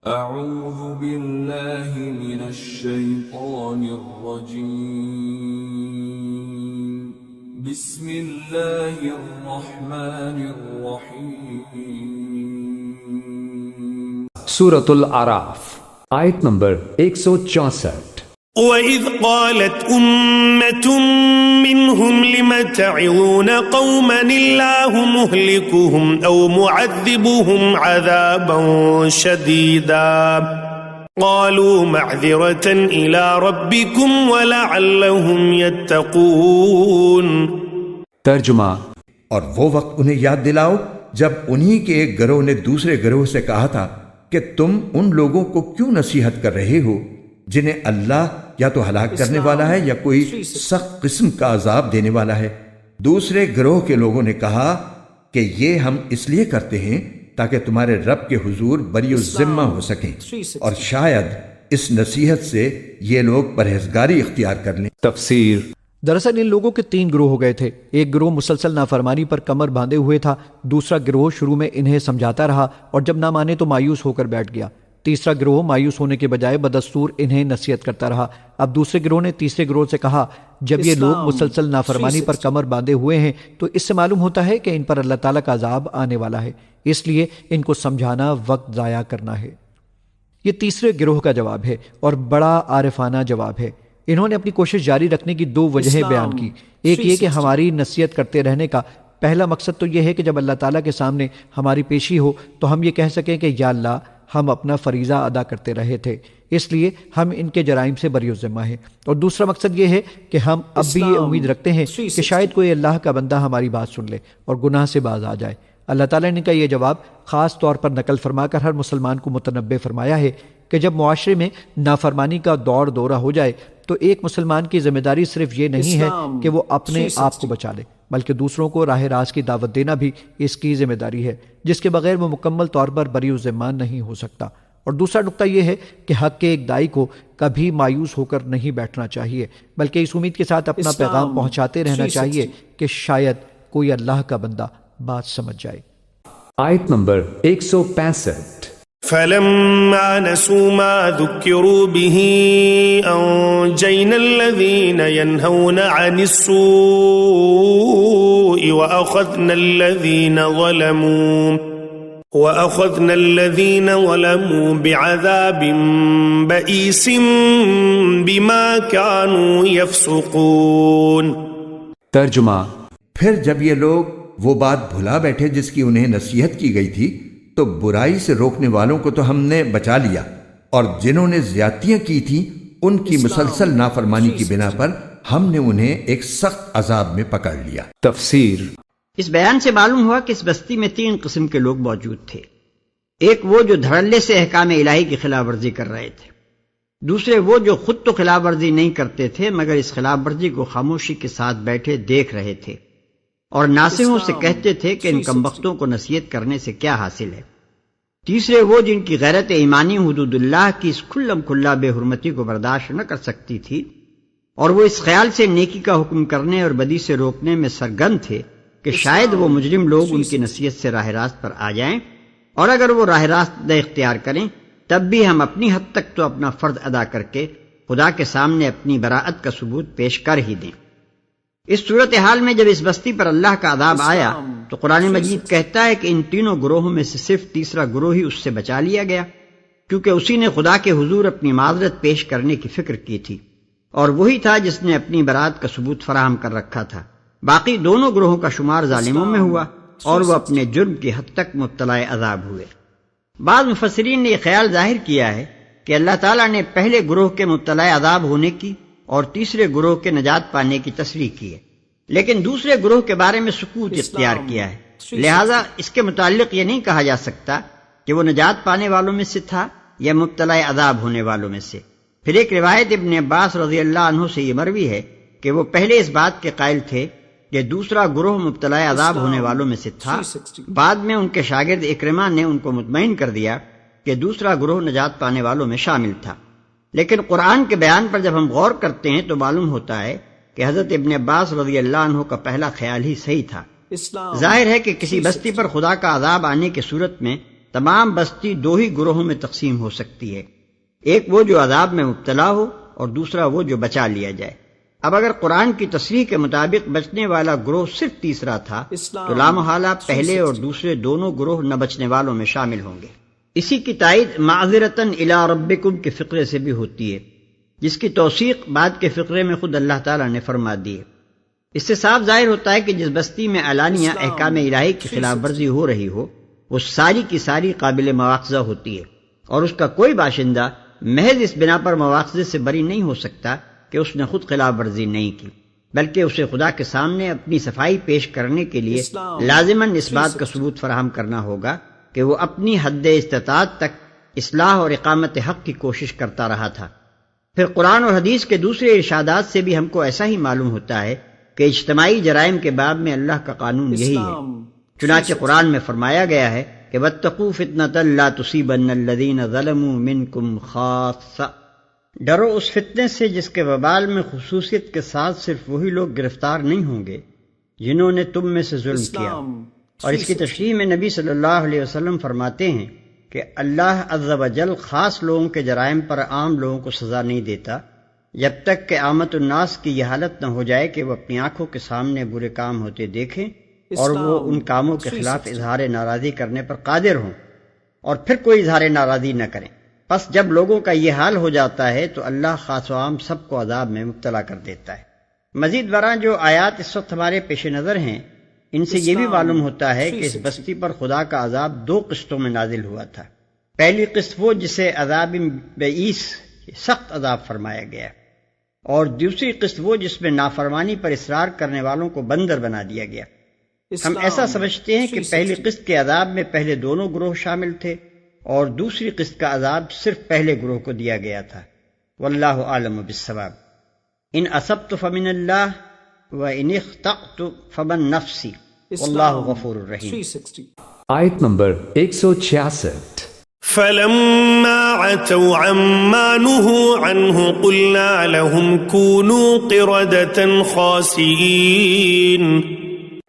اعوذ باللہ من الشیطان الرجیم بسم اللہ الرحمن الرحیم۔ سورۃ الاعراف آیت نمبر 164۔ وَإِذْ قَالَتْ أُمَّةٌ مِّنْهُمْ لِمَ تَعِظُونَ قَوْمًا اللَّهُ مُهْلِكُهُمْ أَوْ مُعَذِّبُهُمْ عَذَابًا شَدِيدًا قَالُوا مَعْذِرَةً إِلَى رَبِّكُمْ وَلَعَلَّهُمْ يَتَّقُونَ۔ ترجمہ، اور وہ وقت انہیں یاد دلاؤ جب انہی کے ایک گروہ نے دوسرے گروہ سے کہا تھا کہ تم ان لوگوں کو کیوں نصیحت کر رہے ہو جنہیں اللہ یا تو ہلاک کرنے والا ہے یا کوئی سخت قسم کا عذاب دینے والا ہے۔ دوسرے گروہ کے لوگوں نے کہا کہ یہ ہم اس لیے کرتے ہیں تاکہ تمہارے رب کے حضور بری الذمہ ہو سکیں، اور شاید اس نصیحت سے یہ لوگ پرہیزگاری اختیار کر لیں۔ تفسیر۔ دراصل ان لوگوں کے 3 گروہ ہو گئے تھے۔ ایک گروہ مسلسل نافرمانی پر کمر باندھے ہوئے تھا، دوسرا گروہ شروع میں انہیں سمجھاتا رہا اور جب نہ مانے تو مایوس ہو کر بیٹھ گیا، تیسرا گروہ مایوس ہونے کے بجائے بدستور انہیں نصیحت کرتا رہا۔ اب دوسرے گروہ نے تیسرے گروہ سے کہا جب یہ لوگ مسلسل نافرمانی پر کمر باندھے ہوئے ہیں تو اس سے معلوم ہوتا ہے کہ ان پر اللہ تعالیٰ کا عذاب آنے والا ہے، اس لیے ان کو سمجھانا وقت ضائع کرنا ہے۔ یہ تیسرے گروہ کا جواب ہے اور بڑا عارفانہ جواب ہے۔ انہوں نے اپنی کوشش جاری رکھنے کی 2 وجہیں بیان کی۔ ایک یہ کہ ہماری نصیحت کرتے رہنے کا پہلا مقصد تو یہ ہے کہ جب اللہ تعالیٰ کے سامنے ہماری پیشی ہو تو ہم یہ کہہ سکیں کہ یا اللہ ہم اپنا فریضہ ادا کرتے رہے تھے، اس لیے ہم ان کے جرائم سے بری الذمہ ہیں۔ اور دوسرا مقصد یہ ہے کہ ہم اب بھی یہ امید رکھتے ہیں کہ شاید کوئی اللہ کا بندہ ہماری بات سن لے اور گناہ سے باز آ جائے۔ اللہ تعالیٰ نے کا یہ جواب خاص طور پر نقل فرما کر ہر مسلمان کو متنبہ فرمایا ہے کہ جب معاشرے میں نافرمانی کا دور دورہ ہو جائے تو ایک مسلمان کی ذمہ داری صرف یہ نہیں ہے کہ وہ اپنے آپ کو بچا لے، بلکہ دوسروں کو راہ راست کی دعوت دینا بھی اس کی ذمہ داری ہے، جس کے بغیر وہ مکمل طور پر بری الذمہ نہیں ہو سکتا۔ اور دوسرا نقطہ یہ ہے کہ حق کے ایک داعی کو کبھی مایوس ہو کر نہیں بیٹھنا چاہیے، بلکہ اس امید کے ساتھ اپنا پیغام پہنچاتے رہنا چاہیے کہ شاید کوئی اللہ کا بندہ بات سمجھ جائے۔ آیت نمبر 165۔ فَلَمَّا نَسُوا مَا ذُكِّرُوا بِهِ أَنجَيْنَا الَّذِينَ يَنْهَوْنَ عَنِ السُّوءِ وَأَخَذْنَا الَّذِينَ ظَلَمُوا بِعَذَابٍ بَئِيسٍ بِمَا كَانُوا يَفْسُقُونَ۔ ترجمہ، پھر جب یہ لوگ وہ بات بھلا بیٹھے جس کی انہیں نصیحت کی گئی تھی تو برائی سے روکنے والوں کو تو ہم نے بچا لیا، اور جنہوں نے زیادتیاں کی تھیں ان کی مسلسل نافرمانی کی بنا پر ہم نے انہیں ایک سخت عذاب میں پکڑ لیا۔ تفسیر۔ اس بیان سے معلوم ہوا کہ اس بستی میں 3 قسم کے لوگ موجود تھے۔ ایک وہ جو دھڑلے سے احکام الہی کی خلاف ورزی کر رہے تھے، دوسرے وہ جو خود تو خلاف ورزی نہیں کرتے تھے مگر اس خلاف ورزی کو خاموشی کے ساتھ بیٹھے دیکھ رہے تھے اور ناصحوں سے کہتے تھے کہ ان کمبختوں کو نصیحت کرنے سے کیا حاصل ہے۔ تیسرے وہ جن کی غیرت ایمانی حدود اللہ کی اس کھلم کھلا بے حرمتی کو برداشت نہ کر سکتی تھی، اور وہ اس خیال سے نیکی کا حکم کرنے اور بدی سے روکنے میں سرگرم تھے کہ شاید وہ مجرم لوگ ان کی نصیحت سے راہ راست پر آ جائیں، اور اگر وہ راہ راست نہ اختیار کریں تب بھی ہم اپنی حد تک تو اپنا فرض ادا کر کے خدا کے سامنے اپنی براءت کا ثبوت پیش کر ہی دیں۔ اس صورتحال میں جب اس بستی پر اللہ کا عذاب آیا تو قرآن مجید کہتا ہے کہ ان تینوں گروہوں میں سے صرف تیسرا گروہ ہی اس سے بچا لیا گیا، کیونکہ اسی نے خدا کے حضور اپنی معذرت پیش کرنے کی فکر کی تھی، اور وہی تھا جس نے اپنی برات کا ثبوت فراہم کر رکھا تھا۔ باقی دونوں گروہوں کا شمار ظالموں میں ہوا اور وہ اپنے جرم کی حد تک مبتلا عذاب ہوئے۔ بعض مفسرین نے یہ خیال ظاہر کیا ہے کہ اللہ تعالیٰ نے پہلے گروہ کے مبتلا عذاب ہونے کی اور تیسرے گروہ کے نجات پانے کی تصریح کی ہے، لیکن دوسرے گروہ کے بارے میں سکوت اختیار کیا ہے، لہذا اس کے متعلق یہ نہیں کہا جا سکتا کہ وہ نجات پانے والوں میں سے تھا یا مبتلا عذاب ہونے والوں میں سے۔ پھر ایک روایت ابن عباس رضی اللہ عنہ سے یہ مروی ہے کہ وہ پہلے اس بات کے قائل تھے کہ دوسرا گروہ مبتلا عذاب ہونے والوں میں سے تھا، بعد میں ان کے شاگرد اکرمہ نے ان کو مطمئن کر دیا کہ دوسرا گروہ نجات پانے والوں میں شامل تھا۔ لیکن قرآن کے بیان پر جب ہم غور کرتے ہیں تو معلوم ہوتا ہے کہ حضرت ابن عباس رضی اللہ عنہ کا پہلا خیال ہی صحیح تھا۔ ظاہر ہے کہ کسی بستی پر خدا کا عذاب آنے کی صورت میں تمام بستی دو ہی گروہوں میں تقسیم ہو سکتی ہے، ایک وہ جو عذاب میں مبتلا ہو اور دوسرا وہ جو بچا لیا جائے۔ اب اگر قرآن کی تصریح کے مطابق بچنے والا گروہ صرف تیسرا تھا تو لامحالہ پہلے اور دوسرے دونوں گروہ نہ بچنے والوں میں شامل ہوں گے۔ اسی کی تائید معذرتاً الی ربکم کے فقرے سے بھی ہوتی ہے، جس کی توثیق بعد کے فقرے میں خود اللہ تعالیٰ نے فرما دی ہے۔ اس سے صاف ظاہر ہوتا ہے کہ جس بستی میں علانیہ احکام الہی کی خلاف ورزی ہو رہی ہو وہ ساری کی ساری قابل مواخذہ ہوتی ہے، اور اس کا کوئی باشندہ محض اس بنا پر مواخذے سے بری نہیں ہو سکتا کہ اس نے خود خلاف ورزی نہیں کی، بلکہ اسے خدا کے سامنے اپنی صفائی پیش کرنے کے لیے لازماً اس بات کا ثبوت فراہم کرنا ہوگا کہ وہ اپنی حد استطاعت تک اصلاح اور اقامت حق کی کوشش کرتا رہا تھا۔ پھر قرآن اور حدیث کے دوسرے ارشادات سے بھی ہم کو ایسا ہی معلوم ہوتا ہے کہ اجتماعی جرائم کے باب میں اللہ کا قانون یہی ہے۔ چنانچہ قرآن میں فرمایا گیا ہے کہ وَاتَّقُوا فِتْنَةً لَا تُصِيبَنَّ الَّذِينَ ظَلَمُوا مِنْكُمْ خَاصَّةً، ڈرو اس فتنے سے جس کے وبال میں خصوصیت کے ساتھ صرف وہی لوگ گرفتار نہیں ہوں گے جنہوں نے تم میں سے ظلم کیا۔ اور اس کی تشریح میں نبی صلی اللہ علیہ وسلم فرماتے ہیں کہ اللہ عز و جل خاص لوگوں کے جرائم پر عام لوگوں کو سزا نہیں دیتا جب تک کہ عامت الناس کی یہ حالت نہ ہو جائے کہ وہ اپنی آنکھوں کے سامنے برے کام ہوتے دیکھیں اور وہ ان کاموں کے خلاف اظہار ناراضی کرنے پر قادر ہوں اور پھر کوئی اظہار ناراضی نہ کریں۔ پس جب لوگوں کا یہ حال ہو جاتا ہے تو اللہ خاص و عام سب کو عذاب میں مبتلا کر دیتا ہے۔ مزید برآں جو آیات اس وقت ہمارے پیش نظر ہیں ان سے یہ بھی معلوم ہوتا ہے کہ اس بستی پر خدا کا عذاب دو قسطوں میں نازل ہوا تھا۔ پہلی قسط وہ جسے عذاب بئیس سخت عذاب فرمایا گیا، اور دوسری قسط وہ جس میں نافرمانی پر اصرار کرنے والوں کو بندر بنا دیا گیا۔ ہم ایسا سمجھتے ہیں کہ پہلی قسط کے عذاب میں پہلے دونوں گروہ شامل تھے اور دوسری قسط کا عذاب صرف پہلے گروہ کو دیا گیا تھا۔ واللہ عالم بالصواب۔ ان اصبت فمن اللہ وان اخطأت فمن نفسی واللہ غفور الرحیم۔ آیت نمبر 166۔ فلما عتوا عما نهوا عنه قلنا لهم كونوا قردة خاسئين۔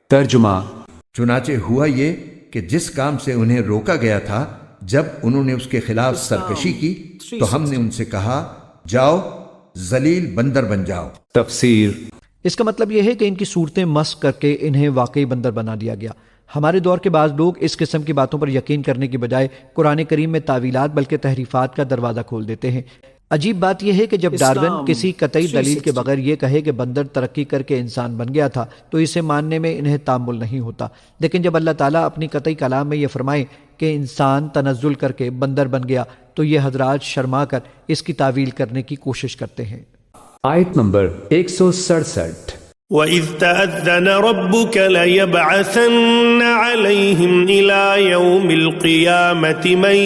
ترجمہ، چنانچہ ہوا یہ کہ جس کام سے انہیں روکا گیا تھا جب انہوں نے اس کے خلاف سرکشی کی تو ہم نے ان سے کہا جاؤ ذلیل بندر بن جاؤ۔ تفسیر۔ اس کا مطلب یہ ہے کہ ان کی صورتیں مسخ کر کے انہیں واقعی بندر بنا دیا گیا۔ ہمارے دور کے بعض لوگ اس قسم کی باتوں پر یقین کرنے کی بجائے قرآن کریم میں تعویلات بلکہ تحریفات کا دروازہ کھول دیتے ہیں۔ عجیب بات یہ ہے کہ جب ڈارون کسی قطعی دلیل کے بغیر یہ کہے کہ بندر ترقی کر کے انسان بن گیا تھا تو اسے ماننے میں انہیں تامل نہیں ہوتا، لیکن جب اللہ تعالیٰ اپنی قطعی کلام میں یہ فرمائے کہ انسان تنزل کر کے بندر بن گیا تو یہ حضرات شرما کر اس کی تعویل کرنے کی کوشش کرتے ہیں۔ آیت نمبر 167۔ وَإِذْ تَأَذَّنَ رَبُّكَ لَيَبْعَثَنَّ عَلَيْهِمْ إِلَى يَوْمِ الْقِيَامَةِ مَن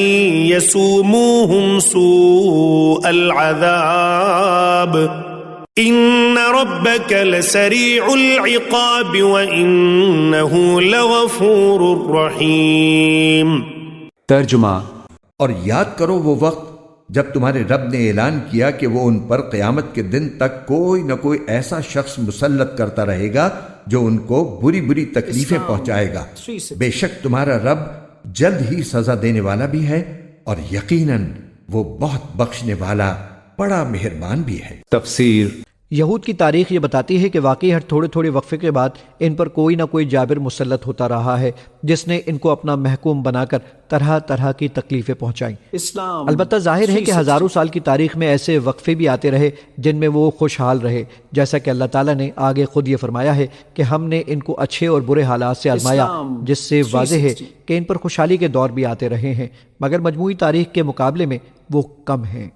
يَسُومُوهُمْ سُوءَ الْعَذَابِ إِنَّ رَبَّكَ لَسَرِيعُ الْعِقَابِ وَإِنَّهُ لَغَفُورٌ رَّحِيمٌ۔ ترجمہ، اور یاد کرو وہ وقت جب تمہارے رب نے اعلان کیا کہ وہ ان پر قیامت کے دن تک کوئی نہ کوئی ایسا شخص مسلط کرتا رہے گا جو ان کو بری بری تکلیفیں پہنچائے گا۔ بے شک تمہارا رب جلد ہی سزا دینے والا بھی ہے اور یقیناً وہ بہت بخشنے والا بڑا مہربان بھی ہے۔ تفسیر۔ یہود کی تاریخ یہ بتاتی ہے کہ واقعی ہر تھوڑے تھوڑے وقفے کے بعد ان پر کوئی نہ کوئی جابر مسلط ہوتا رہا ہے جس نے ان کو اپنا محکوم بنا کر طرح طرح کی تکلیفیں پہنچائیں۔ البتہ ظاہر ہے کہ ہزاروں سال کی تاریخ میں ایسے وقفے بھی آتے رہے جن میں وہ خوشحال رہے، جیسا کہ اللہ تعالیٰ نے آگے خود یہ فرمایا ہے کہ ہم نے ان کو اچھے اور برے حالات سے آزمایا، جس سے واضح ہے کہ ان پر خوشحالی کے دور بھی آتے رہے ہیں، مگر مجموعی تاریخ کے مقابلے میں وہ کم ہیں۔